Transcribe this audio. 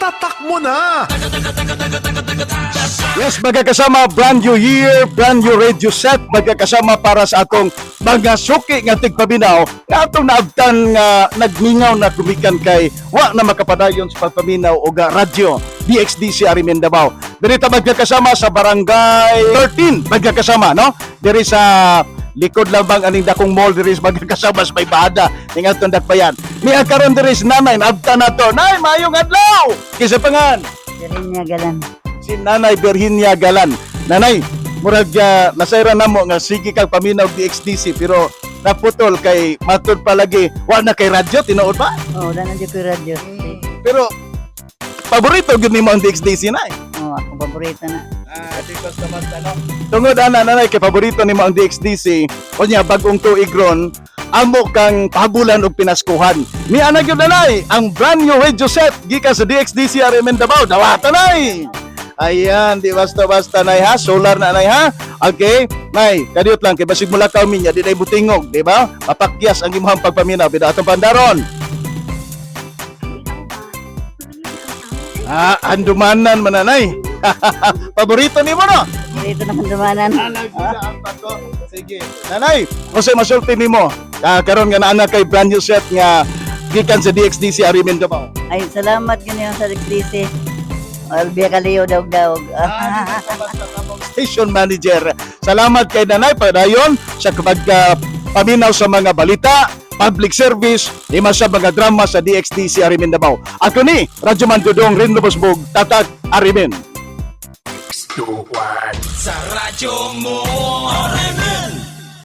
tatak mo na! Yes, magkakasama, brand new year, brand new radio set, magkakasama para sa atong mga suki nga tigpaminaw, nga atong naabtan nga nagmingaw na kumikan kay wa na makapadayon sa pagpaminaw o ga radyo, DXDC Arimen Davao. Diri ta magkakasama sa barangay 13, magkakasama, no? Diri sa likod labang aning dakong mall diri sa magkakasama sa may bahada ning atong dakbayan. Ni karon diri sa nanay, naabtan nato. Nay, mayong adlaw! Kisa pangan? Dirinya galan. Si Nanay Virginia Galan. Nanay, murag nasayra na mo nga sige kang paminaw DXDC pero naputol kay matod palagi wa na kay radyo tinuod ba? Oh, wala na di ko radyo. Pero paborito gyud nimo ang DXDC na eh. Oh, ako paborito na. Di basta-basta no. Tungod ana nanay kay paborito nimo ang DXDC unya bag-ong tuig ron amo kang pabulan og pinaskuhan. Ni ana gyud nanay ang brand new radio set gikan sa DXDC Arimen Davao. Dawata nay. Ayan, di basta-basta nay ha, solar na nay ha. Okay, nay, kadiyot lang kay basig mula ka minya di day butingog, di ba? Mapakyas ang imong pagpaminaw bida atong pandaron. Andumanan man nanay. Paborito nimo no? Paborito naman dumanan. Sige. Nanay, kasi masulti nimo. Karon nga naa kay brand new set nga gikan sa DXDC Arimen Davao. Ay, salamat ganyan sa DXDC. Albiya kaliyo daog-daog. Station manager. Salamat kay nanay padayon sa paminaw sa mga balita, public service, lima sa mga drama sa DXDC Arimen Davao. Ako ni Radyo Man Dudong Rin Lubosbog, Tatak Arimen. Sa radyo mo, Arimen!